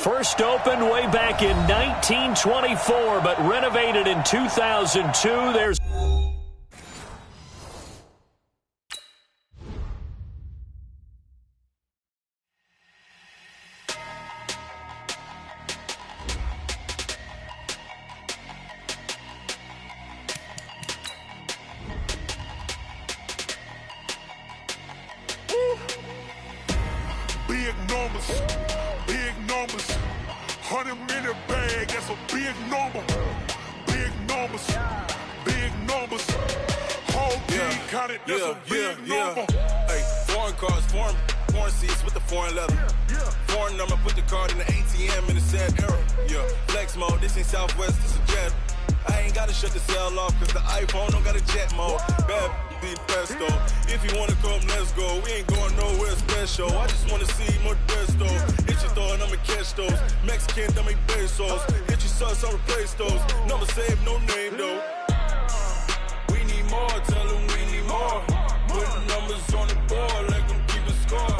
First opened way back in 1924, but renovated in 2002. There's big numbers, big numbers. 100-minute bag, that's a big number. Big numbers, big numbers. Whole team counted, that's a big number. Hey, foreign cars, foreign seats with the foreign leather. Foreign number, put the card in the ATM in the sad era. Yeah, flex mode, this ain't Southwest, this is jet. I ain't gotta shut the cell off, cause the iPhone don't got a jet mode. Bad be pesto. If you wanna come, let's go. We ain't going nowhere special. I just wanna see more Modesto. Hit your throw and I'ma catch those. Mexican, dummy pesos. Hit your sauce, I'll replace those. Number save, no name though. We need more, tell them we need more. Put numbers on the board, like them keep a score.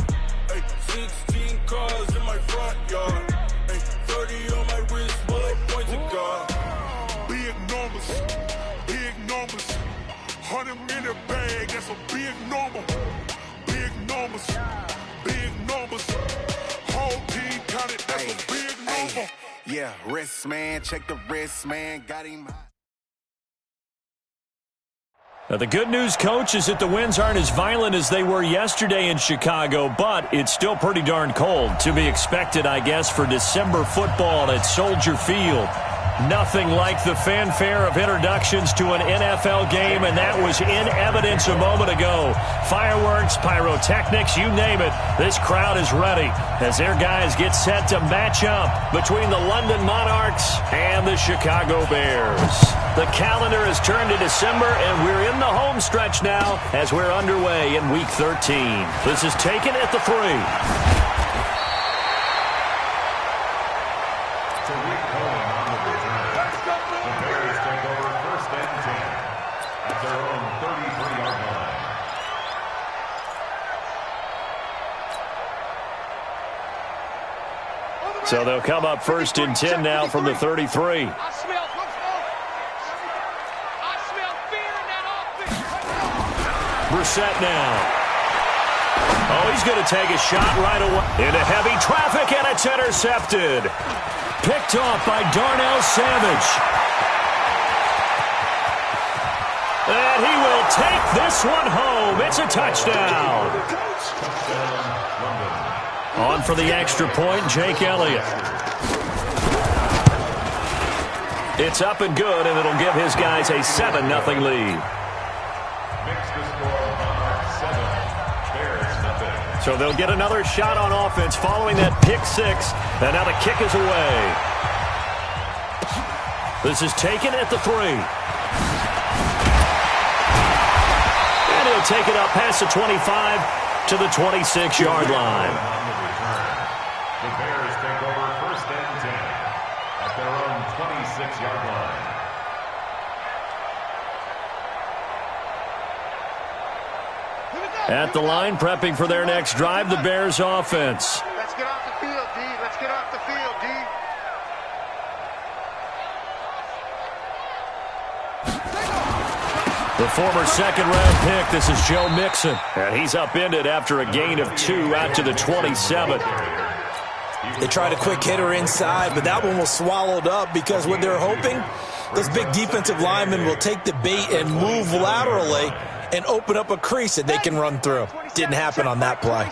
Hey, 16 cars in my front yard. Hey, 30 on my wrist, bullet point to God. Big numbers, big numbers. 100-minute bag, that's a big number. Big numbers, big numbers. Whole team counted, that's a big number. Yeah, wrist man, check the wrist man, got him high. Now, the good news, Coach, is that the winds aren't as violent as they were yesterday in Chicago, but it's still pretty darn cold. To be expected, I guess, for December football at Soldier Field. Nothing like the fanfare of introductions to an NFL game, and that was in evidence a moment ago. Fireworks, pyrotechnics, you name it. This crowd is ready as their guys get set to match up between the London Monarchs and the Chicago Bears. The calendar has turned to December, and we're in the home stretch now as we're underway in Week 13. This is taken at the 3. So they'll come up 1st and 10 now from the 33. I smell fear in that offense. Brissett now. Oh, he's going to take a shot right away. Into heavy traffic, and it's intercepted. Picked off by Darnell Savage. And he will take this one home. It's a touchdown. On for the extra point, Jake Elliott. It's up and good, and it'll give his guys a 7-0 lead. So they'll get another shot on offense following that pick six, and now the kick is away. This is taken at the 3. And he'll take it up past the 25 to the 26-yard line. The Bears take over 1st and 10 at their own 26-yard line. At the line, prepping for their next drive, the Bears offense. Let's get off the field, D. Let's get off the field, D. The former second-round pick, this is Joe Mixon. And he's upended after a gain of 2 out to the 27. They tried a quick hitter inside, but that one was swallowed up because what they're hoping, those big defensive linemen will take the bait and move laterally and open up a crease that they can run through. Didn't happen on that play.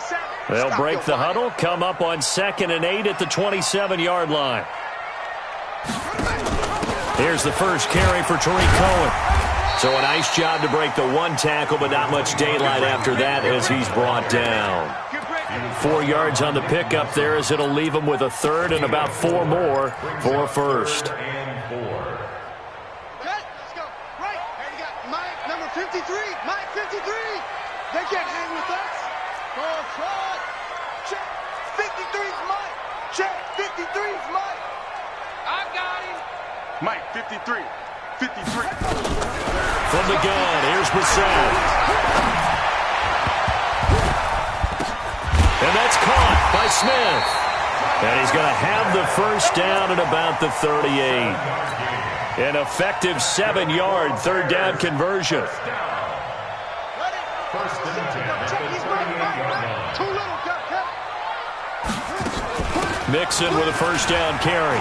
They'll break the huddle, come up on 2nd and 8 at the 27-yard line. Here's the first carry for Tariq Cohen. So a nice job to break the one tackle, but not much daylight after that as he's brought down. 4 yards on the pickup there as it'll leave him with a 3rd and about 4 more for 1st. Let's go. Right. Here you got Mike, number 53. Mike, 53. They can't hang with us. Ball shot. Check. 53's Mike. Check. 53's Mike. I got him. Mike, 53. 53. From the gun, here's Brissett. And that's caught by Smith. And he's going to have the first down at about the 38. An effective 7-yard third down conversion. First and 10 at the 38-yard line. Mixon with a first down carry.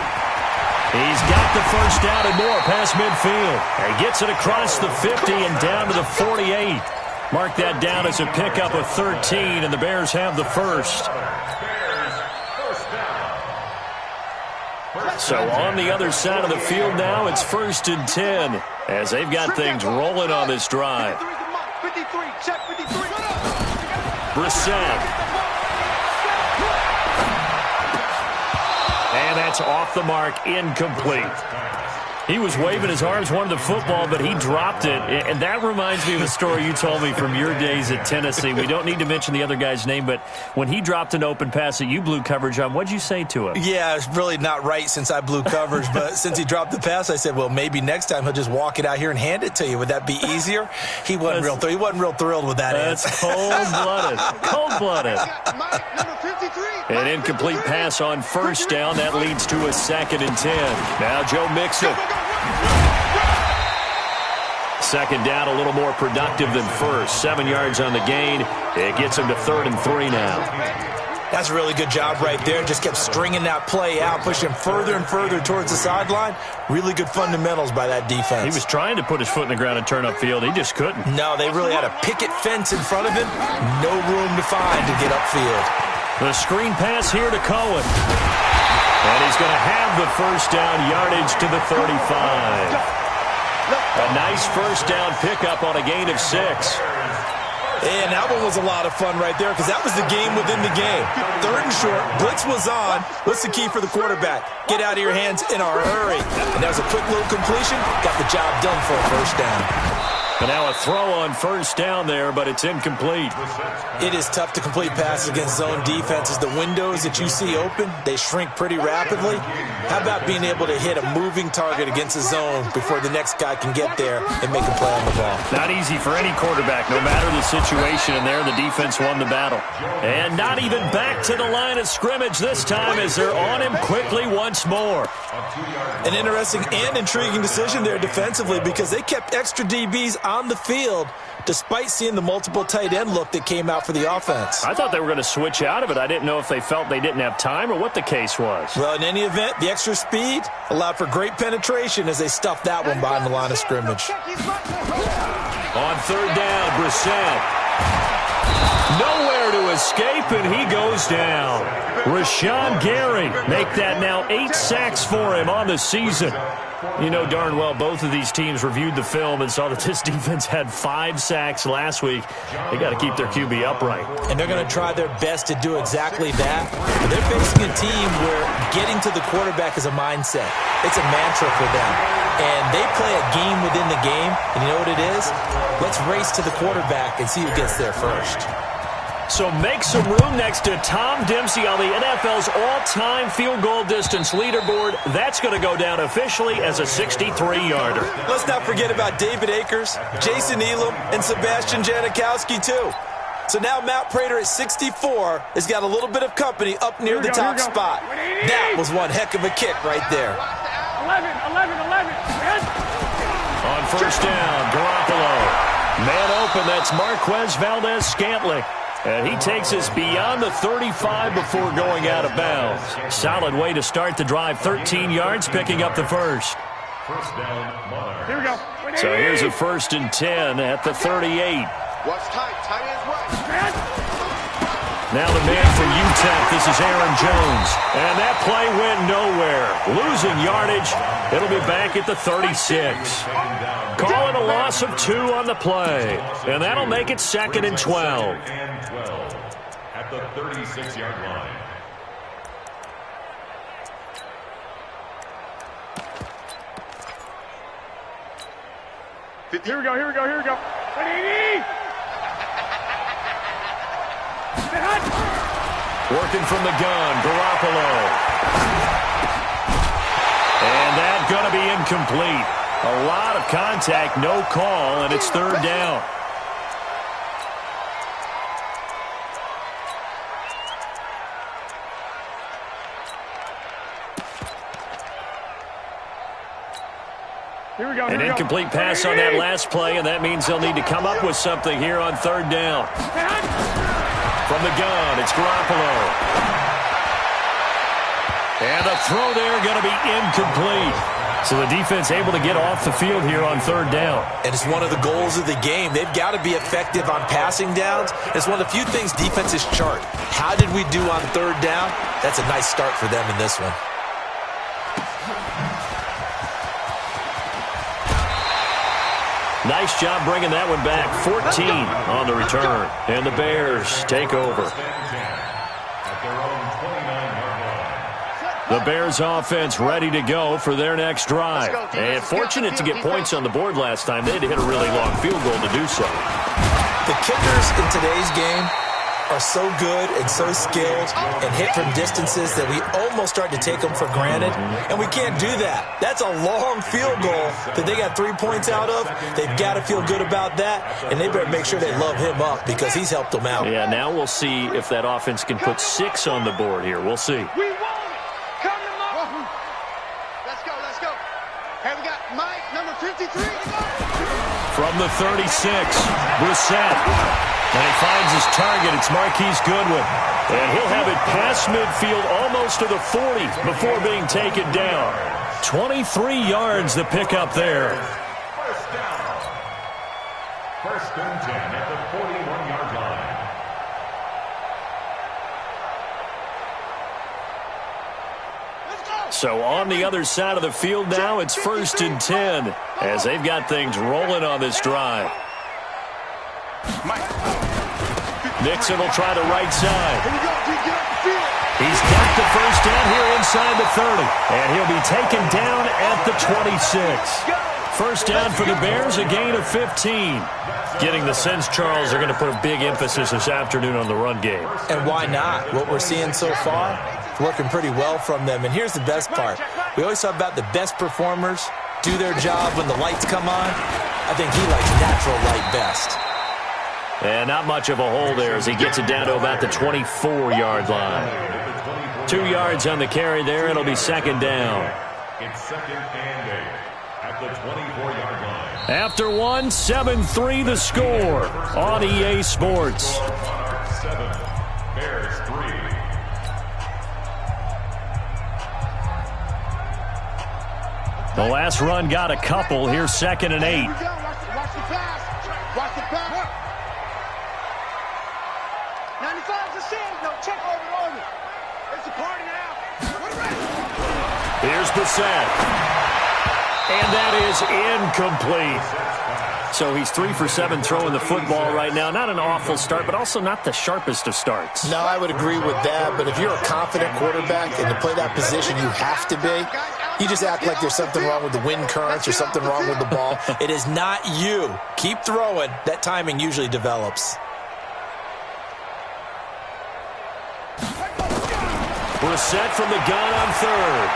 He's got the first down and more past midfield. He gets it across the 50 and down to the 48. Mark that down as a pickup of 13, and the Bears have the first. So on the other side of the field now, it's 1st and 10 as they've got things rolling on this drive. 53, check 53. Brissett. And that's off the mark, incomplete. He was waving his arms, wanted the football, but he dropped it. And that reminds me of a story you told me from your days at Tennessee. We don't need to mention the other guy's name, but when he dropped an open pass that you blew coverage on, what'd you say to him? Yeah, it's really not right since I blew coverage, but since he dropped the pass, I said, well, maybe next time he'll just walk it out here and hand it to you. Would that be easier? He wasn't real thrilled with that answer. That's cold-blooded. Cold-blooded. Mike, number 53. An incomplete pass on first down. That leads to a 2nd and 10. Now Joe Mixon. Second down, a little more productive than first. 7 yards on the gain. It gets him to 3rd and 3 now. That's a really good job right there. Just kept stringing that play out, pushing him further and further towards the sideline. Really good fundamentals by that defense. He was trying to put his foot in the ground and turn upfield. He just couldn't. No, they really had a picket fence in front of him. No room to find to get upfield. The screen pass here to Cohen. And he's going to have the first down yardage to the 35. A nice first down pickup on a gain of 6. And that one was a lot of fun right there because that was the game within the game. 3rd and short, blitz was on. What's the key for the quarterback? Get out of your hands in a hurry. And that was a quick little completion. Got the job done for a first down. And now a throw on first down there, but it's incomplete. It is tough to complete passes against zone defenses. The windows that you see open, they shrink pretty rapidly. How about being able to hit a moving target against a zone before the next guy can get there and make a play on the ball? Not easy for any quarterback, no matter the situation, and there the defense won the battle. And not even back to the line of scrimmage this time as they're on him quickly once more. An interesting and intriguing decision there defensively because they kept extra DBs on the field despite seeing the multiple tight end look that came out for the offense. I thought they were going to switch out of it. I didn't know if they felt they didn't have time or what the case was. Well, in any event, the extra speed allowed for great penetration as they stuffed that one behind the line of scrimmage. On 3rd down, Brissett. Nowhere to escape, and he goes down. Rashawn Gary make that now 8 sacks for him on the season. You know darn well both of these teams reviewed the film and saw that this defense had 5 sacks last week. They got to keep their QB upright. And they're going to try their best to do exactly that. But they're facing a team where getting to the quarterback is a mindset. It's a mantra for them. And they play a game within the game. And you know what it is? Let's race to the quarterback and see who gets there first. So make some room next to Tom Dempsey on the NFL's all-time field goal distance leaderboard. That's going to go down officially as a 63-yarder. Let's not forget about David Akers, Jason Elam, and Sebastian Janikowski, too. So now Matt Prater at 64 has got a little bit of company up near the top spot. That was one heck of a kick right there. 11. On first down, Garoppolo. Man open, that's Marquez Valdez-Scantling. And he takes us beyond the 35 before going out of bounds. Solid way to start the drive. 13 yards, picking up the first. First down, Here we go. So here's a 1st and 10 at the 38. Watch tight. Tight ends right. Now the man from UTEP, this is Aaron Jones. And that play went nowhere. Losing yardage. It'll be back at the 36. Calling a loss of 2 on the play. And that'll make it 2nd and 12. At the 36-yard line. Here we go. Working from the gun, Garoppolo. And that's going to be incomplete. A lot of contact, no call, and it's 3rd down. An incomplete pass on that last play, and that means they'll need to come up with something here on third down. From the gun, it's Garoppolo. And the throw there going to be incomplete. So the defense able to get off the field here on third down. And it's one of the goals of the game. They've got to be effective on passing downs. It's one of the few things defenses chart. How did we do on third down? That's a nice start for them in this one. Nice job bringing that one back. 14 on the return. And the Bears take over. The Bears offense ready to go for their next drive. And fortunate to get points on the board last time. They had to hit a really long field goal to do so. The kickers in today's game are so good and so skilled and hit from distances that we almost start to take them for granted. And we can't do that. That's a long field goal that they got 3 points out of. They've got to feel good about that. And they better make sure they love him up because he's helped them out. Yeah, now we'll see if that offense can put 6 on the board here. We'll see. Hey, we got Mike, number 53. From the 36, Brissett. And he finds his target. It's Marquise Goodwin. And he'll have it past midfield almost to the 40 before being taken down. 23 yards to pick up there. First down. First and 10 at the 41-yard line. So on the other side of the field now, it's first and 10 as they've got things rolling on this drive. Nixon will try the right side. He's got the first down here inside the 30. And he'll be taken down at the 26. First down for the Bears, a gain of 15. Getting the sense, Charles, they're going to put a big emphasis this afternoon on the run game. And why not? What we're seeing so far, working pretty well from them. And here's the best part. We always talk about the best performers do their job when the lights come on. I think he likes natural light best. And not much of a hole there as he gets it down to about the 24-yard line. 2 yards on the carry there. It'll be second down. It's second and 8 at the 24-yard line. After one, 7-3 the score on EA Sports. 7, Bears 3. The last run got a couple. Here's second and 8. Watch the pass. Watch the pass. 95's a send. No, check over. It's a party now. Here's Brissett. And that is incomplete. So he's 3 for 7 throwing the football right now. Not an awful start, but also not the sharpest of starts. No, I would agree with that. But if you're a confident quarterback and to play that position, you have to be. You just act like there's something wrong with the wind currents or something wrong with the ball. It is not you. Keep throwing. That timing usually develops. Brissett from the gun on third.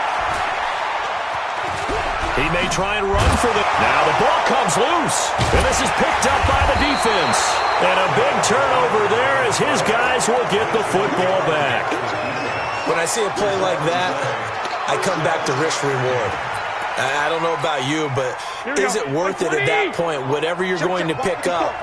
He may try and run for the... Now the ball comes loose. And this is picked up by the defense. And a big turnover there as his guys will get the football back. When I see a play like that, I come back to risk reward. I don't know about you, but is it worth it at that point, whatever you're going to pick up,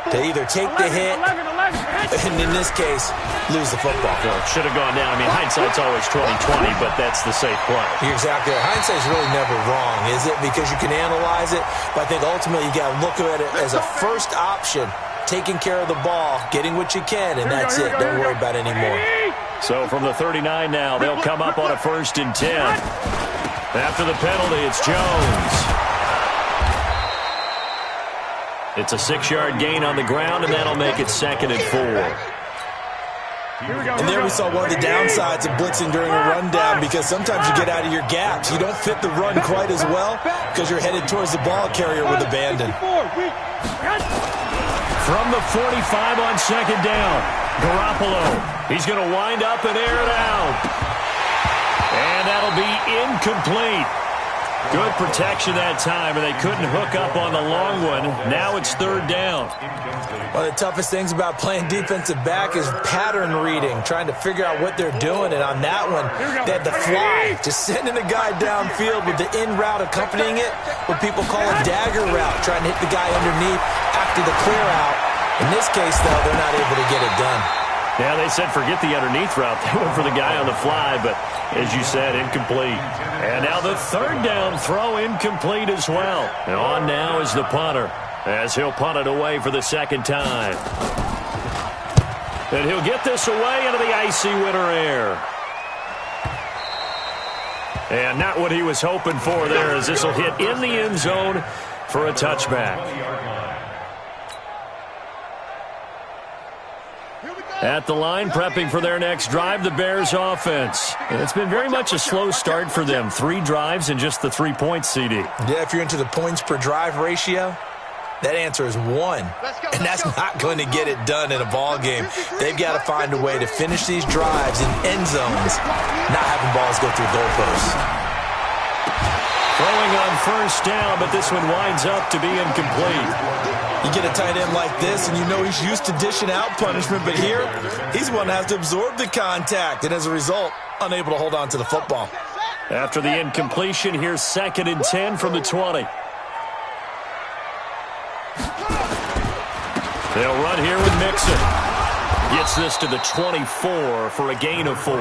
to either take the hit, and in this case, lose the football? Well, it should have gone down. I mean, hindsight's always 20/20, but that's the safe play. You're exactly right. Hindsight's really never wrong, is it? Because you can analyze it, but I think ultimately you got to look at it as a first option, taking care of the ball, getting what you can, and that's it. Don't worry about it anymore. So from the 39 now, they'll come up on a first and 10. After the penalty, it's Jones. It's a 6-yard gain on the ground, and that'll make it second and 4. And there we saw one of the downsides of blitzing during a rundown, because sometimes you get out of your gaps. You don't fit the run quite as well because you're headed towards the ball carrier with abandon. From the 45 on second down, Garoppolo. He's going to wind up and air it out. And that'll be incomplete. Good protection that time, and they couldn't hook up on the long one. Now it's third down. One of the toughest things about playing defensive back is pattern reading, trying to figure out what they're doing. And on that one, they had to fly, just sending a guy downfield with the in route accompanying it, what people call a dagger route, trying to hit the guy underneath after the clear out. In this case, though, they're not able to get it done. Yeah, they said forget the underneath route. They went for the guy on the fly, but as you said, incomplete. And now the third down throw incomplete as well. And on now is the punter, as he'll punt it away for the second time. And he'll get this away into the icy winter air. And not what he was hoping for there, as this will hit in the end zone for a touchback. At the line, prepping for their next drive, the Bears offense. And it's been very much a slow start for them. 3 drives and just the 3 points, CD. Yeah, if you're into the points per drive ratio, that answer is 1. And that's not going to get it done in a ball game. They've got to find a way to finish these drives in end zones, not having balls go through goalposts. Throwing on first down, but this one winds up to be incomplete. You get a tight end like this, and you know he's used to dishing out punishment, but here, he's the one that has to absorb the contact, and as a result, unable to hold on to the football. After the incompletion, here's 2nd and 10 from the 20. They'll run here with Mixon. Gets this to the 24 for a gain of 4.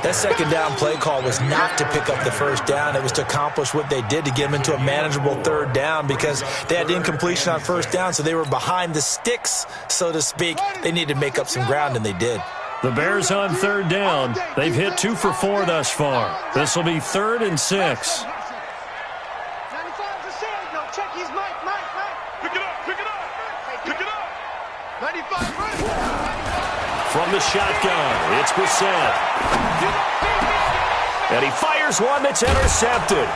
That second down play call was not to pick up the first down. It was to accomplish what they did to get them into a manageable third down because they had incompletion on first down, so they were behind the sticks, so to speak. They needed to make up some ground, and they did. The Bears on third down. They've hit 2 for 4 thus far. This will be 3rd and 6. From the shotgun, it's Brissett. And he fires one that's intercepted.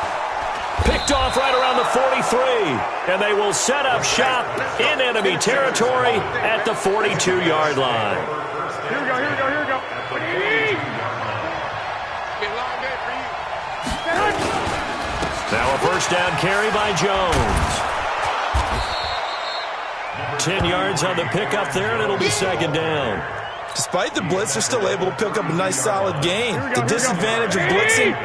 Picked off right around the 43. And they will set up shop in enemy territory at the 42-yard line. Here we go, here we go, here we go. Now a first down carry by Jones. 10 yards on the pickup there, and it'll be 2nd down. Despite the blitz, they're still able to pick up a nice solid gain. The disadvantage of blitzing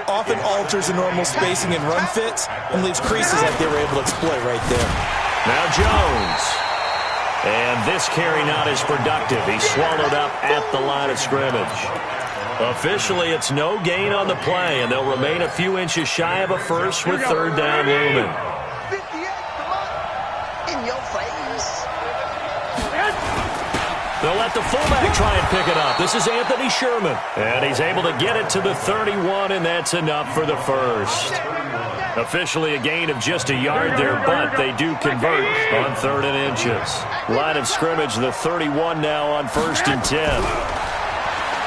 often alters the normal spacing and run fits and leaves creases like they were able to exploit right there. Now Jones. And this carry not as productive. He's swallowed up at the line of scrimmage. Officially, it's no gain on the play, and they'll remain a few inches shy of a first with third down looming. 58, come on. In your face. They'll let the fullback try and pick it up. This is Anthony Sherman. And he's able to get it to the 31, and that's enough for the first. Officially a gain of just a yard there, but they do convert on 3rd and inches. Line of scrimmage, the 31 now on 1st and 10.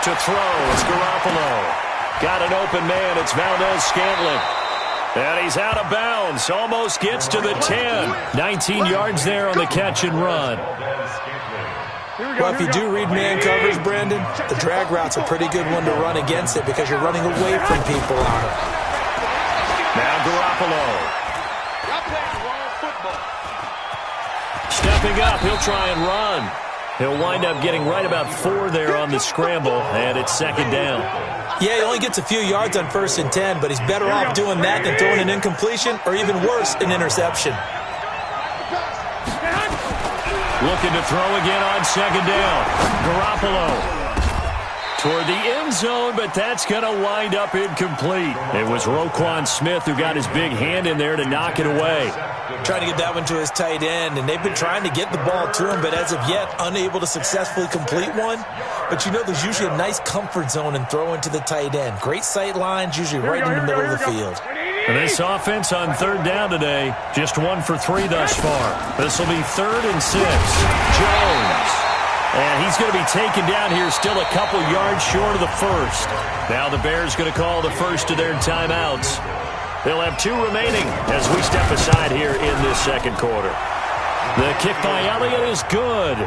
To throw, it's Garoppolo. Got an open man, it's Valdez-Scantling. And he's out of bounds, almost gets to the 10. 19 yards there on the catch and run. Well, if you do read man coverage, Brandon, the drag route's a pretty good one to run against it because you're running away from people on it. Now Garoppolo. Stepping up, he'll try and run. He'll wind up getting right about 4 there on the scramble, and it's 2nd down. Yeah, he only gets a few yards on 1st and 10, but he's better off doing that than throwing an incompletion or even worse, an interception. Looking to throw again on 2nd down. Garoppolo toward the end zone, but that's going to wind up incomplete. It was Roquan Smith who got his big hand in there to knock it away. Trying to get that one to his tight end, and they've been trying to get the ball to him, but as of yet, unable to successfully complete one. But you know there's usually a nice comfort zone in throwing to the tight end. Great sight lines, usually right in the middle of the field. This offense on third down today, just 1 for 3 thus far. This will be 3rd and 6. Jones. And he's going to be taken down here, still a couple yards short of the first. Now the Bears going to call the first of their timeouts. They'll have 2 remaining as we step aside here in this 2nd quarter. The kick by Elliott is good.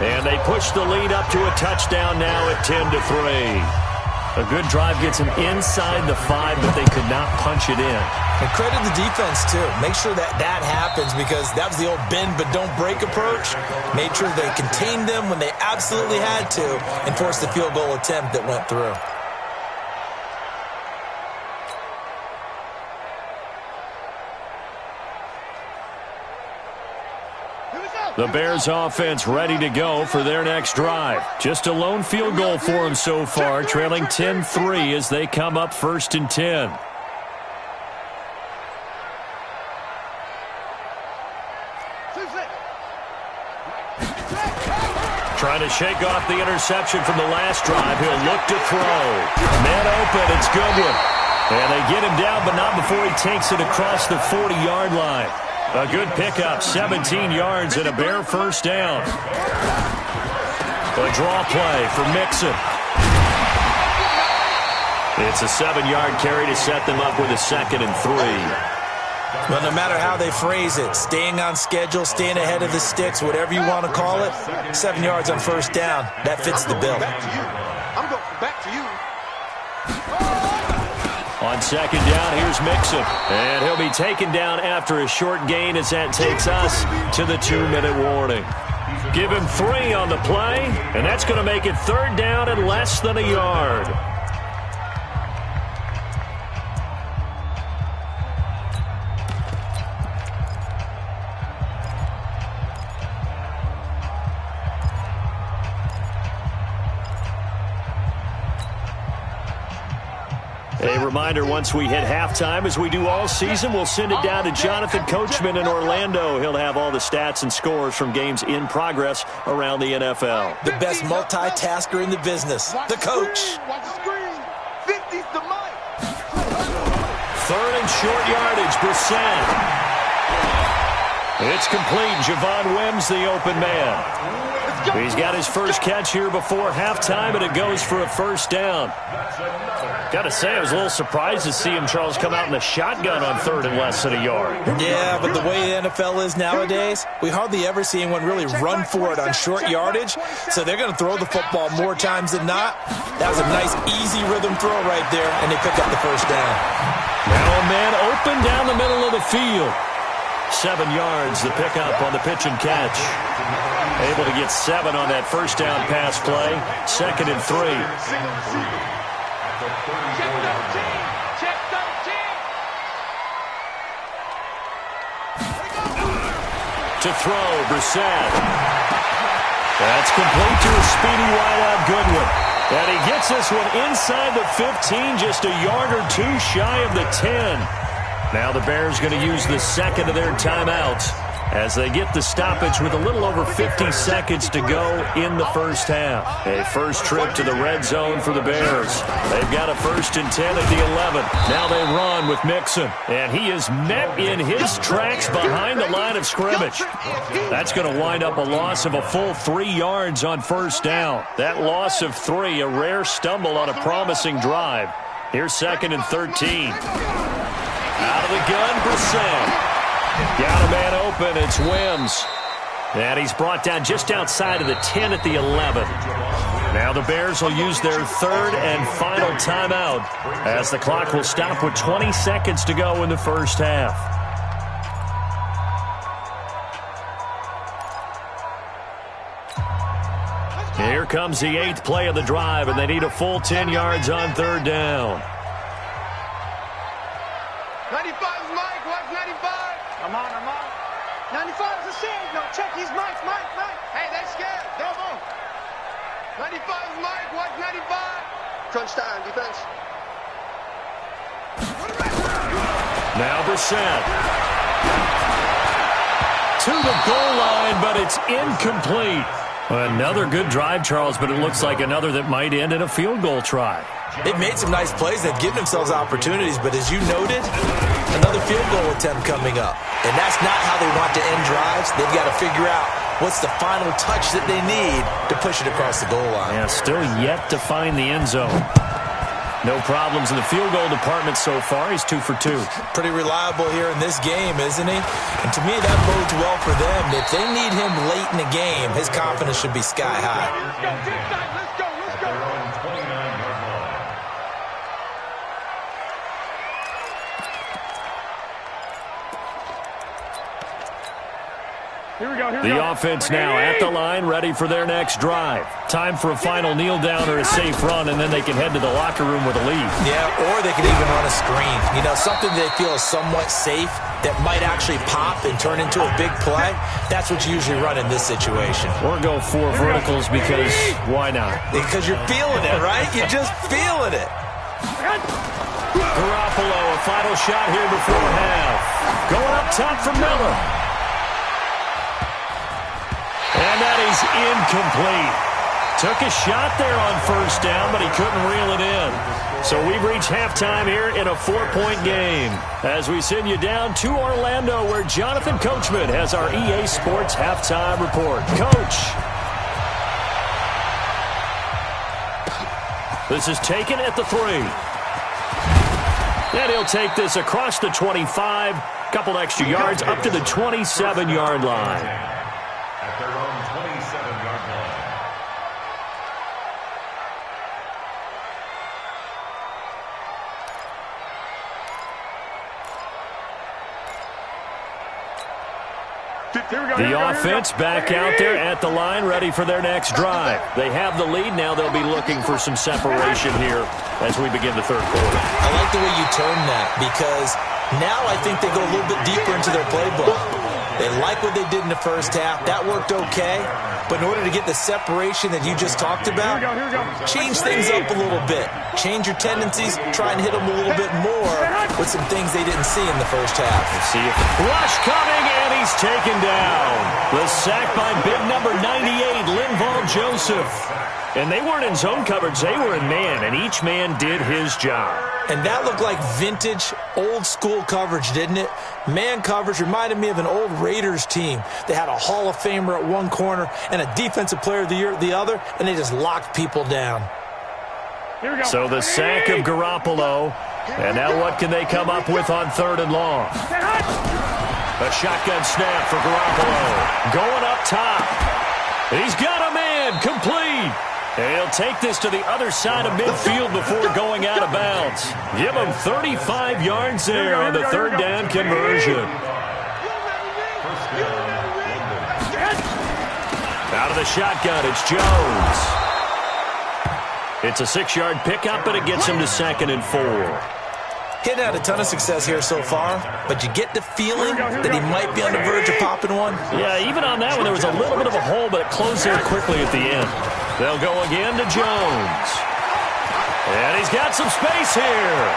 And they push the lead up to a touchdown now at 10-3. A good drive gets them inside the 5, but they could not punch it in. And credit the defense, too. Make sure that happens, because that was the old bend but don't break approach. Made sure they contained them when they absolutely had to and forced the field goal attempt that went through. The Bears offense ready to go for their next drive. Just a lone field goal for them so far, trailing 10-3 as they come up 1st and 10. Trying to shake off the interception from the last drive. He'll look to throw. Man open, it's Goodwin. And they get him down, but not before he takes it across the 40-yard line. A good pickup, 17 yards and a Bear first down. A draw play for Mixon. It's a 7-yard carry to set them up with a 2nd and 3. Well, no matter how they phrase it, staying on schedule, staying ahead of the sticks, whatever you want to call it, 7 yards on first down, that fits the bill. I'm going back to you. On 2nd down, here's Mixon. And he'll be taken down after a short gain as that takes us to the 2-minute warning. Give him 3 on the play, and that's going to make it 3rd down and less than a yard. A reminder, once we hit halftime, as we do all season, we'll send it down to Jonathan Coachman in Orlando. He'll have all the stats and scores from games in progress around the NFL. The best multitasker in the business, the coach. Watch the screen. 50's the mic. 3rd and short yardage, Brissett. It's complete. Javon Wims, the open man. He's got his first catch here before halftime, and it goes for a first down. Got to say, I was a little surprised to see him, Charles, come out in the shotgun on 3rd and less than a yard. Yeah, but the way the NFL is nowadays, we hardly ever see anyone really run for it on short yardage, so they're going to throw the football more times than not. That was a nice, easy rhythm throw right there, and they picked up the first down. Now a man open down the middle of the field. 7 yards, the pickup on the pitch and catch. Able to get 7 on that first down pass play. 2nd and 3. Check 13. To throw, Brissett. That's complete to a speedy wideout Goodwin. And he gets this one inside the 15, just a yard or 2 shy of the 10. Now the Bears going to use the 2nd of their timeouts as they get the stoppage with a little over 50 seconds to go in the first half. A first trip to the red zone for the Bears. They've got a 1st and 10 at the 11. Now they run with Mixon, and he is met in his tracks behind the line of scrimmage. That's going to wind up a loss of a full 3 yards on first down. That loss of 3, a rare stumble on a promising drive. Here's 2nd and 13. Out of the gun, Brissett. Got a man open, it's Wims. And he's brought down just outside of the 10 at the 11. Now the Bears will use their 3rd and final timeout as the clock will stop with 20 seconds to go in the first half. Here comes the 8th play of the drive, and they need a full 10 yards on 3rd down. 95 is Mike. Watch 95. I'm on. 95 is a save. No, check. He's Mike. Hey, they scared. Don't move. 95 is Mike. Watch 95. Crunch time, defense. Now Brissett. To the goal line, but it's incomplete. Another good drive, Charles, but it looks like another that might end in a field goal try. They've made some nice plays. They've given themselves opportunities, but as you noted, another field goal attempt coming up. And that's not how they want to end drives. They've got to figure out what's the final touch that they need to push it across the goal line. Yeah, still yet to find the end zone. No problems in the field goal department so far. He's 2 for 2. Pretty reliable here in this game, isn't he? And to me, that bodes well for them. If they need him late in the game, his confidence should be sky high. Let's go. The offense now at the line, ready for their next drive. Time for a final kneel down or a safe run, and then they can head to the locker room with a lead. Yeah, or they could even run a screen. You know, something they feel is somewhat safe that might actually pop and turn into a big play. That's what you usually run in this situation. Or go 4 verticals because why not? Because you're feeling it, right? You're just feeling it. Garoppolo, a final shot here before half. Going up top for Miller. And that is incomplete. Took a shot there on first down, but he couldn't reel it in. So we've reached halftime here in a 4-point game. As we send you down to Orlando, where Jonathan Coachman has our EA Sports halftime report. Coach. This is taken at the 3. And he'll take this across the 25. Couple extra yards up to the 27-yard line. At their own 27-yard line. The offense back out there at the line, ready for their next drive. They have the lead. Now they'll be looking for some separation here as we begin the third quarter. I like the way you term that, because now I think they go a little bit deeper into their playbook. They like what they did in the first half. That worked okay. But in order to get the separation that you just talked about, change things up a little bit. Change your tendencies. Try and hit them a little bit more with some things they didn't see in the first half. Let's see if rush coming, and he's taken down. The sack by big number 98, Linval Joseph. And they weren't in zone coverage. They were in man, and each man did his job. And that looked like vintage, old-school coverage, didn't it? Man coverage reminded me of an old Raiders team. They had a Hall of Famer at one corner and a Defensive Player of the Year at the other, and they just locked people down. So the sack of Garoppolo. And now what can they come up with on 3rd and long? A shotgun snap for Garoppolo. Going up top. He's got a man. Complete. And he'll take this to the other side of midfield before going out of bounds. Give him 35 yards there on the 3rd down conversion. Out of the shotgun, it's Jones. It's a 6-yard pickup, and it gets him to 2nd and 4. He's had a ton of success here so far, but you get the feeling that he might be on the verge of popping one. Yeah, even on that one, there was a little bit of a hole, but it closed there quickly at the end. They'll go again to Jones. And he's got some space here.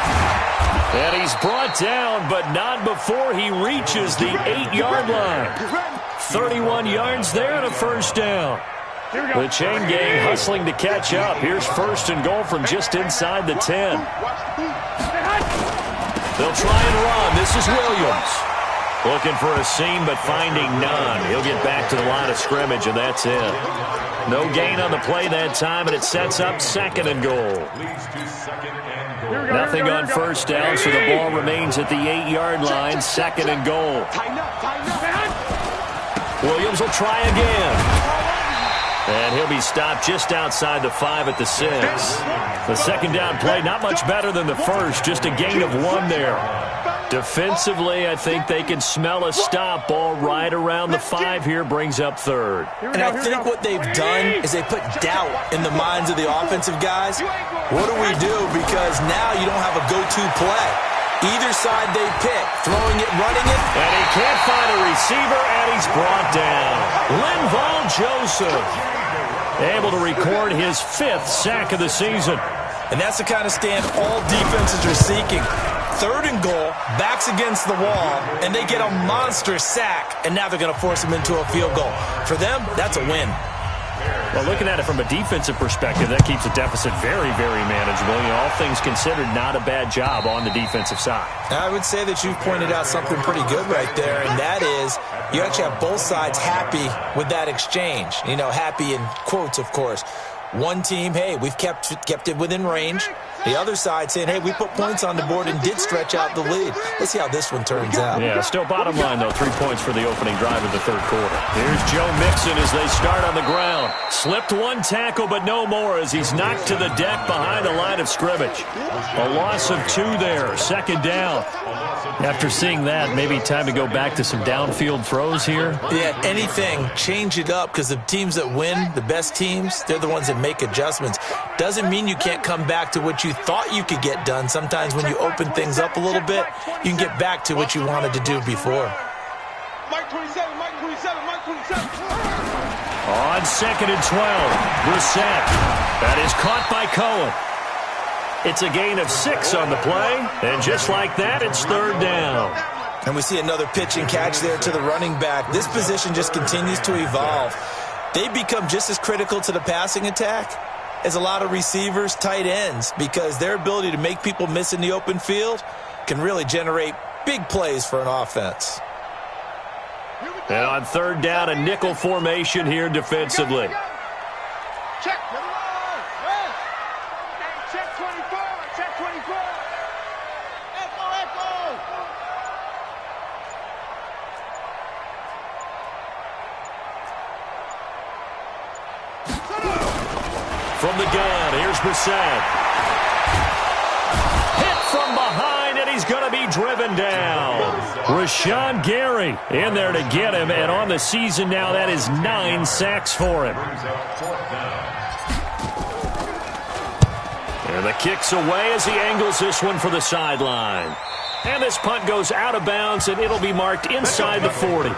And he's brought down, but not before he reaches the 8-yard line. 31 yards there and a first down. The chain gang hustling to catch up. Here's 1st and goal from just inside the 10. They'll try and run. This is Williams. Looking for a seam, but finding none. He'll get back to the line of scrimmage, and that's it. No gain on the play that time, and it sets up 2nd and goal. Nothing on first down, so the ball remains at the 8-yard line. 2nd and goal. Williams will try again. And he'll be stopped just outside the 5 at the 6. The 2nd down play, not much better than the first, just a gain of 1 there. Defensively, I think they can smell a stop. Ball right around the 5 here, brings up 3rd. And I think what they've done is they put doubt in the minds of the offensive guys. What do we do? Because now you don't have a go-to play. Either side they pick, throwing it, running it. And he can't find a receiver, and he's brought down. Linval Joseph, able to record his 5th sack of the season. And that's the kind of stand all defenses are seeking. 3rd and goal, backs against the wall, and they get a monster sack, and now they're going to force them into a field goal. For them, that's a win. Well, looking at it from a defensive perspective, that keeps the deficit very, very manageable. You know, all things considered, not a bad job on the defensive side. I would say that you've pointed out something pretty good right there, and that is you actually have both sides happy with that exchange. You know, happy in quotes, of course. One team, hey, we've kept it within range. The other side saying, hey, we put points on the board and did stretch out the lead. Let's see how this one turns out. Yeah, still bottom line, though, 3 points for the opening drive of the third quarter. Here's Joe Mixon as they start on the ground. Slipped one tackle, but no more as he's knocked to the deck behind the line of scrimmage. A loss of 2 there, second down. After seeing that, maybe time to go back to some downfield throws here. Yeah, anything, change it up, because the teams that win, the best teams, they're the ones that make adjustments. Doesn't mean you can't come back to what you thought you could get done. Sometimes when you open things up a little bit, you can get back to what you wanted to do before. Mike 27, Mike 27, Mike 27. On 2nd and 12, Brissett. That is caught by Cohen. It's a gain of 6 on the play, and just like that, it's third down. And we see another pitch and catch there to the running back. This position just continues to evolve. They become just as critical to the passing attack as a lot of receivers, tight ends, because their ability to make people miss in the open field can really generate big plays for an offense. And on third down, a nickel formation here defensively. Check. Yes. Check 24. Check 24. Echo. From the gun, here's Brissett. Hit from behind, and he's going to be driven down. Rashawn Gary in there to get him, and on the season now, that is 9 sacks for him. And the kick's away as he angles this one for the sideline. And this punt goes out of bounds, and it'll be marked inside the 40.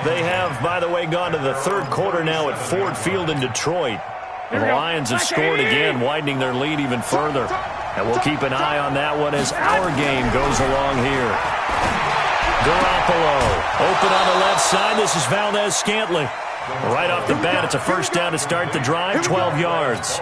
They have, by the way, gone to the third quarter now at Ford Field in Detroit. And the Lions have scored again, widening their lead even further. And we'll keep an eye on that one as our game goes along here. Garoppolo open on the left side. This is Valdez-Scantling. Right off the bat, it's a first down to start the drive, 12 yards.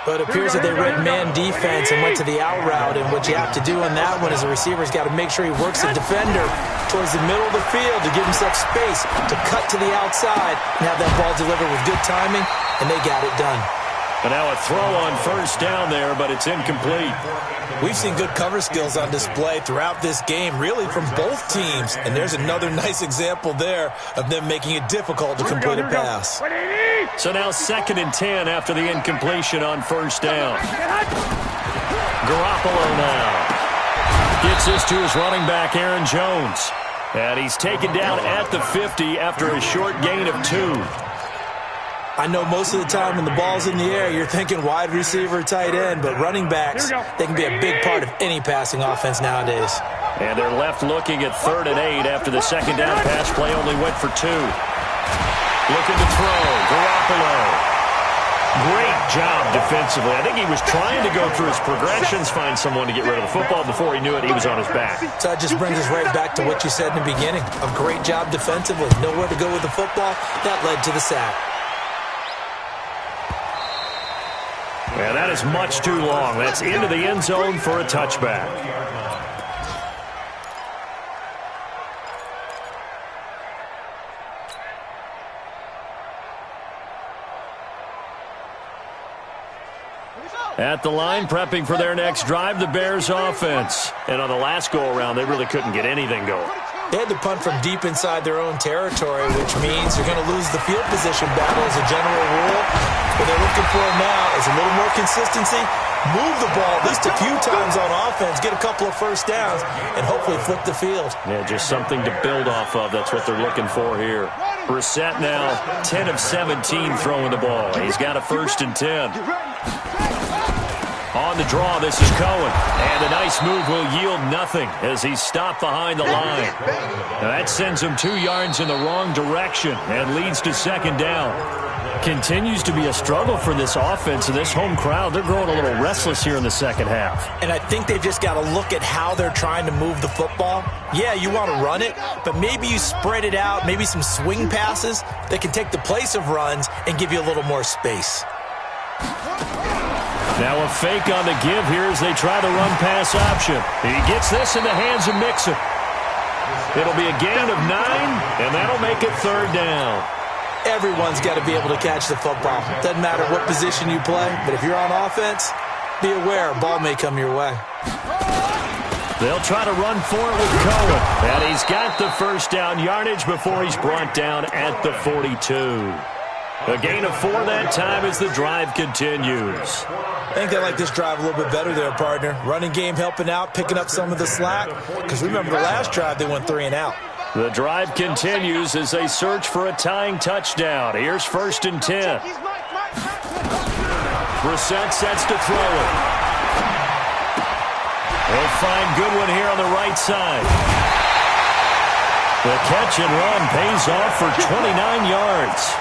But it appears that they read man defense and went to the out route. And what you have to do on that one is the receiver's got to make sure he works the defender towards the middle of the field to give himself space to cut to the outside and have that ball delivered with good timing, and they got it done. And now a throw on first down there, but it's incomplete. We've seen good cover skills on display throughout this game, really from both teams. And there's another nice example there of them making it difficult to complete a pass. So now 2nd and 10 after the incompletion on first down. Garoppolo now gets this to his running back, Aaron Jones. And he's taken down at the 50 after a short gain of 2. I know most of the time when the ball's in the air, you're thinking wide receiver, tight end, but running backs, they can be a big part of any passing offense nowadays. And they're left looking at 3rd and 8 after the second down pass play only went for 2. Looking to throw, Garoppolo. Great job defensively. I think he was trying to go through his progressions, find someone to get rid of the football. Before he knew it, he was on his back. So that just brings us right back to what you said in the beginning. A great job defensively. Nowhere to go with the football. That led to the sack. Yeah, that is much too long. That's into the end zone for a touchback. At the line, prepping for their next drive, the Bears offense. And on the last go-around, they really couldn't get anything going. They had to punt from deep inside their own territory, which means you're going to lose the field position battle as a general rule. What they're looking for now is a little more consistency, move the ball at least a few times on offense, get a couple of first downs, and hopefully flip the field. Yeah, just something to build off of. That's what they're looking for here. Brissett now 10 of 17 throwing the ball. He's got a 1st and 10. On the draw, this is Cohen. And a nice move will yield nothing as he's stopped behind the line. Now that sends him 2 yards in the wrong direction and leads to 2nd down. Continues to be a struggle for this offense and this home crowd. They're growing a little restless here in the second half. And I think they've just got to look at how they're trying to move the football. Yeah, you want to run it, but maybe you spread it out, maybe some swing passes that can take the place of runs and give you a little more space. Now a fake on the give here as they try the run-pass option. He gets this in the hands of Mixon. It'll be a gain of 9, and that'll make it 3rd down. Everyone's got to be able to catch the football. Doesn't matter what position you play, but if you're on offense, be aware a ball may come your way. They'll try to run for it with Cohen. And he's got the first down yardage before he's brought down at the 42. A gain of 4 that time as the drive continues. I think they like this drive a little bit better there, partner. Running game helping out, picking up some of the slack. Because remember the last drive, they went 3 and out. The drive continues as they search for a tying touchdown. Here's 1st and 10. Brissett sets to throw it. They'll find Goodwin here on the right side. The catch and run pays off for 29 yards.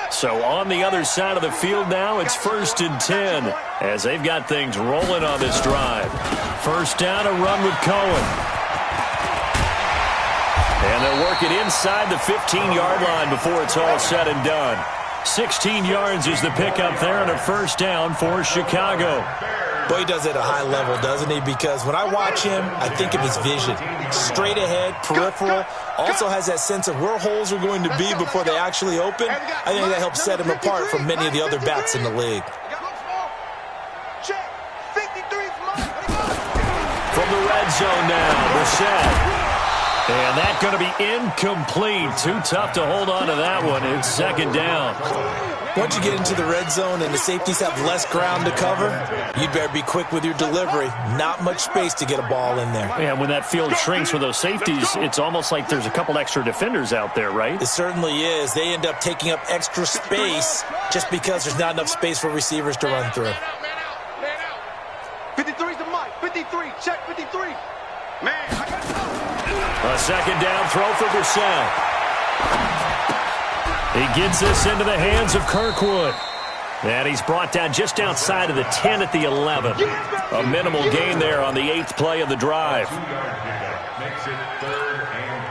So on the other side of the field now, it's 1st and 10 as they've got things rolling on this drive. First down, a run with Cohen. And they'll work it inside the 15-yard line before it's all said and done. 16 yards is the pickup there and a first down for Chicago. Boy, he does it at a high level, doesn't he? Because when I watch him, I think of his vision. Straight ahead, peripheral. Also has that sense of where holes are going to be before they actually open. I think that helps set him apart from many of the other backs in the league. From the red zone now, Brissett. And that's going to be incomplete. Too tough to hold on to that one. It's 2nd down. Once you get into the red zone and the safeties have less ground to cover, you'd better be quick with your delivery. Not much space to get a ball in there. Yeah, when that field shrinks with those safeties, it's almost like there's a couple extra defenders out there, right? It certainly is. They end up taking up extra space just because there's not enough space for receivers to run through. 53's the Mike. 53. Check 53. Man, I got to go. A 2nd down throw for Brissett. He gets this into the hands of Kirkwood. And he's brought down just outside of the 10 at the 11. A minimal gain there on the 8th play of the drive. Makes it 3rd and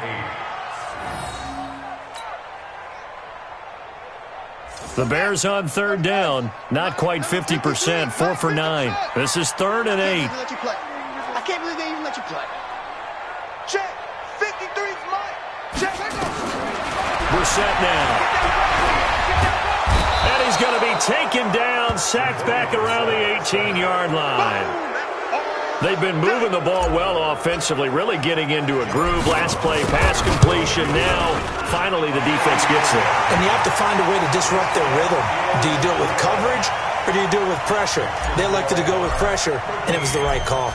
8. The Bears on 3rd down. Not quite 50%. 4 for 9. This is 3rd and 8. I can't believe they even let you play. Check. 53's Mike. Check. Brissett now. And he's going to be taken down, sacked back around the 18-yard line. They've been moving the ball well offensively, really getting into a groove. Last play, pass completion. Now, finally, the defense gets there. And you have to find a way to disrupt their rhythm. Do you do it with coverage or do you do it with pressure? They elected to go with pressure, and it was the right call.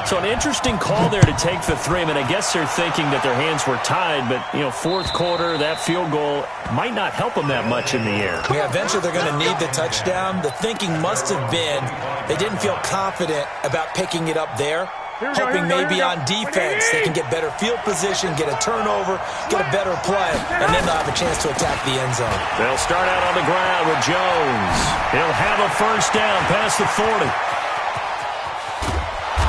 So an interesting call there to take the 3. I mean, I guess they're thinking that their hands were tied, but, 4th quarter, that field goal might not help them that much in the air. Yeah, eventually they're going to need the touchdown. The thinking must have been they didn't feel confident about picking it up there, hoping maybe on defense they can get better field position, get a turnover, get a better play, and then they'll have a chance to attack the end zone. They'll start out on the ground with Jones. He'll have a first down past the 40.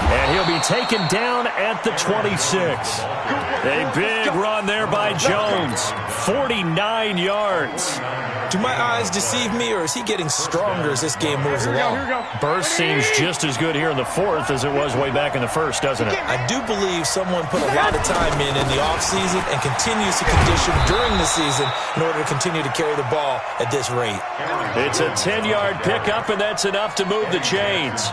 And he'll be taken down at the 26. A big run there by Jones. 49 yards. Do my eyes deceive me, or is he getting stronger as this game moves along? Burst seems just as good here in the 4th as it was way back in the 1st, doesn't it? I do believe someone put a lot of time in the offseason and continues to condition during the season in order to continue to carry the ball at this rate. It's a 10-yard pickup, and that's enough to move the chains.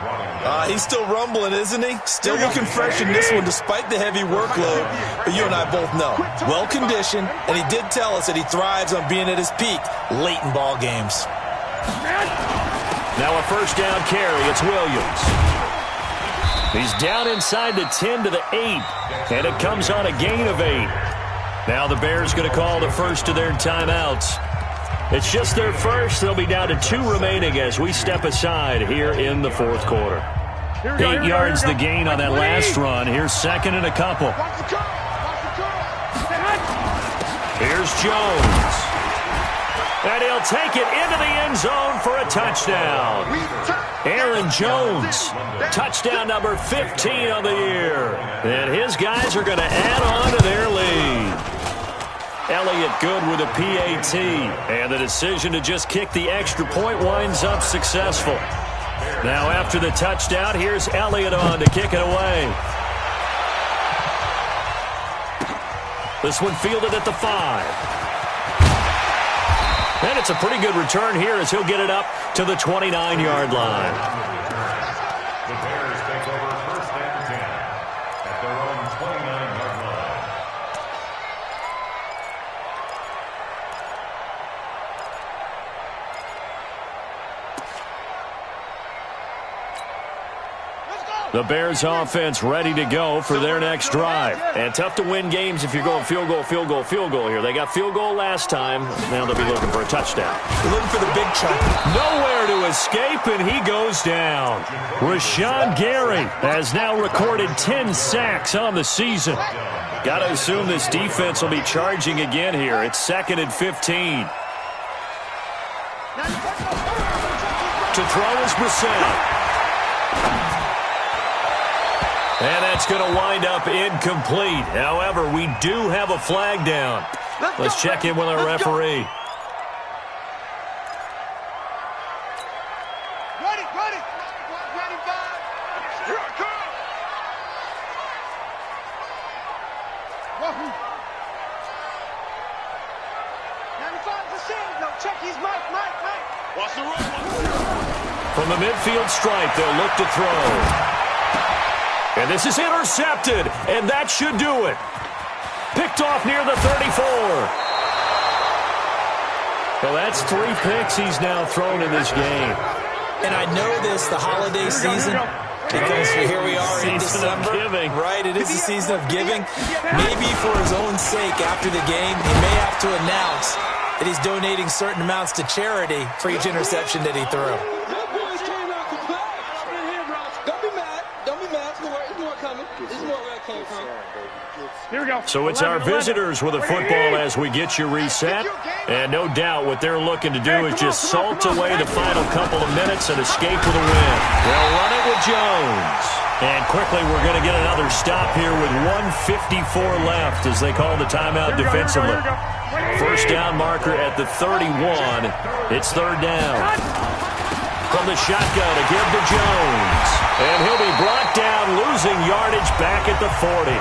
He's still rumbling, isn't he? Still looking fresh in this one despite the heavy workload. But you and I both know, well-conditioned, and he did tell us that he thrives on being at his peak late in ball games. Now a first down carry. It's Williams. He's down inside the 10 to the 8, and it comes on a gain of 8. Now the Bears going to call the first of their timeouts. It's just their first. They'll be down to 2 remaining as we step aside here in the 4th quarter. 8 yards the gain on that last run. Here's 2nd and a couple. Here's Jones. And he'll take it into the end zone for a touchdown. Aaron Jones, touchdown number 15 on the year. And his guys are going to add on to their lead. Elliott good with a PAT. And the decision to just kick the extra point winds up successful. Now after the touchdown, here's Elliott on to kick it away. This one fielded at the 5. And it's a pretty good return here as he'll get it up to the 29-yard line. The Bears take over first and 10 at their own 29-yard line. The Bears offense ready to go for their next drive. And tough to win games if you're going field goal, field goal, field goal here. They got field goal last time. Now they'll be looking for a touchdown. They're looking for the big chunk. Nowhere to escape, and he goes down. Rashawn Gary has now recorded 10 sacks on the season. Got to assume this defense will be charging again here. It's 2nd and 15. To throw is Brissett. And that's going to wind up incomplete. However, we do have a flag down. Let's check in with our referee. Ready, ready. Ready, 5. Here I come. Wahoo. 95%. No, check his Mike. Watch the run. From the midfield stripe, they'll look to throw. And this is intercepted, and that should do it. Picked off near the 34. Well, that's 3 picks he's now thrown in this game. And I know this, the holiday season, because here we are in December. Season of giving. Right, it is the season of giving. Maybe for his own sake after the game, he may have to announce that he's donating certain amounts to charity for each interception that he threw. Here we go. So it's our visitors with a football as we get you reset. And no doubt what they're looking to do is just salt away the final couple of minutes and escape with a win. They'll run it with Jones. And quickly we're going to get another stop here with 1:54 left as they call the timeout defensively. First down marker at the 31. It's 3rd down. From the shotgun to give to Jones. And he'll be brought down, losing yardage back at the 40.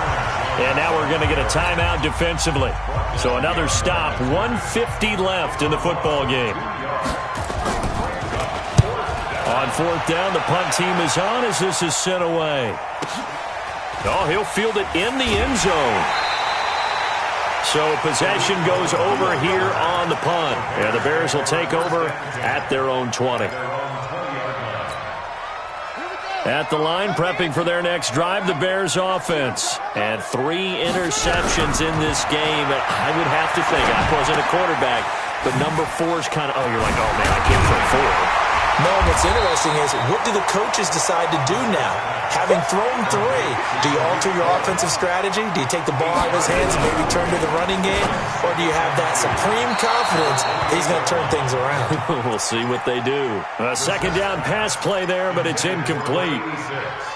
And now we're going to get a timeout defensively. So another stop, 1:50 left in the football game. On 4th down, the punt team is on as this is sent away. Oh, he'll field it in the end zone. So possession goes over here on the punt. And the Bears will take over at their own 20. At the line, prepping for their next drive, the Bears offense. And 3 interceptions in this game. I would have to think, I wasn't a quarterback, but number 4 is kind of, you're like, oh, man, I can't throw 4. No, what's interesting is, what do the coaches decide to do now? Having thrown 3, do you alter your offensive strategy? Do you take the ball out of his hands and maybe turn to the running game? Or do you have that supreme confidence that he's going to turn things around? We'll see what they do. A 2nd down pass play there, but it's incomplete.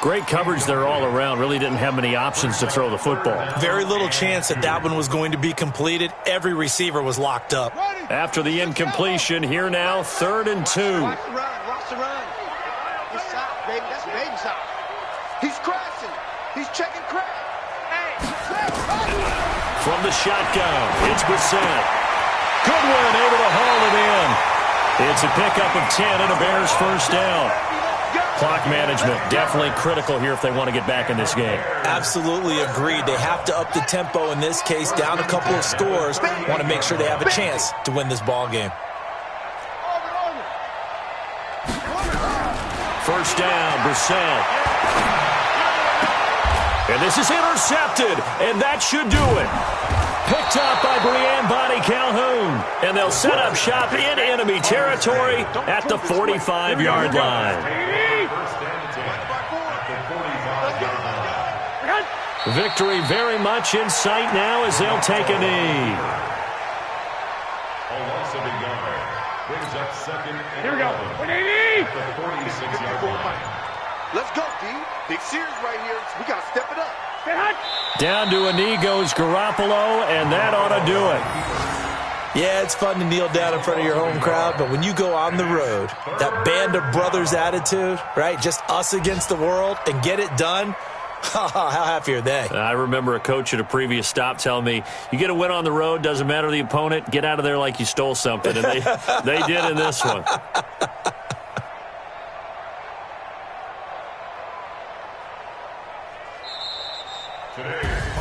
Great coverage there all around. Really didn't have many options to throw the football. Very little chance that that one was going to be completed. Every receiver was locked up. After the incompletion, here now, 3rd and 2. Watch the run. This side, baby. That's baby side. He's crashing. He's checking crack. Hey. From the shotgun, it's Brissett. Goodwin able to haul it in. It's a pickup of 10 and a Bears first down. Clock management definitely critical here if they want to get back in this game. Absolutely agreed. They have to up the tempo in this case, down a couple of scores. Want to make sure they have a chance to win this ball game. First down, Brissett. And this is intercepted, and that should do it. Picked up by Breanne Bonnie Calhoun. And they'll set up shop in enemy territory at the 45-yard line. Victory very much in sight now as they'll take a knee. A loss of a yard brings up 2nd and Here we go. 11 at the 46-yard line. Let's go, D. Big series right here. We got to step it up. Down to a knee goes Garoppolo, and that ought to do it. Yeah, it's fun to kneel down in front of your home crowd, but when you go on the road, that band of brothers attitude, right, just us against the world, and get it done, how happy are they? I remember a coach at a previous stop telling me, you get a win on the road, doesn't matter the opponent, get out of there like you stole something, and they did in this one.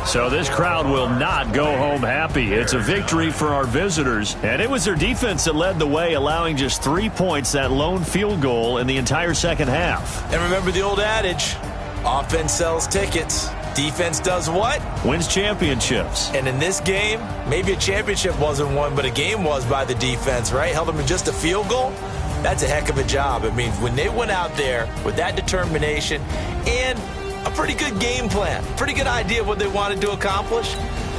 So this crowd will not go home happy. It's a victory for our visitors, and it was their defense that led the way, allowing just 3 points, that lone field goal in the entire second half. And remember the old adage, offense sells tickets. Defense does what? Wins championships. And in this game, maybe a championship wasn't won, but a game was by the defense, right? Held them to just a field goal. That's a heck of a job. I mean, when they went out there with that determination and a pretty good game plan, pretty good idea of what they wanted to accomplish,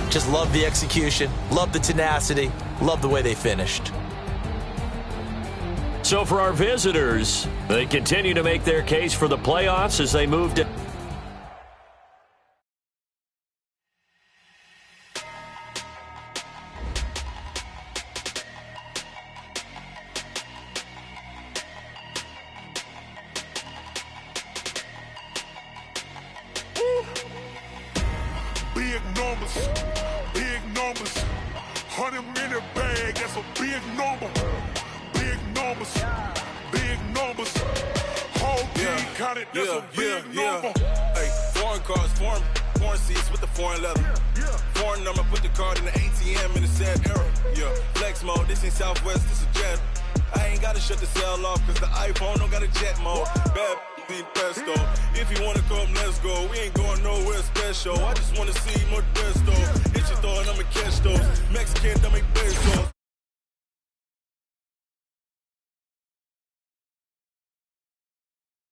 just love the execution, love the tenacity, love the way they finished. So for our visitors, they continue to make their case for the playoffs as they move to... Big numbers, 100-minute bag, that's a big number. Big numbers, whole team counted, that's a big number. Hey, foreign cars, foreign seats with the foreign leather. Foreign number, put the card in the ATM in the sad era. Yeah, flex mode, this ain't Southwest, this a jet. I ain't gotta shut the cell off, cause the iPhone don't got a jet mode. Bad pesto. If you wanna come, let's go. We ain't going nowhere special. I just wanna see more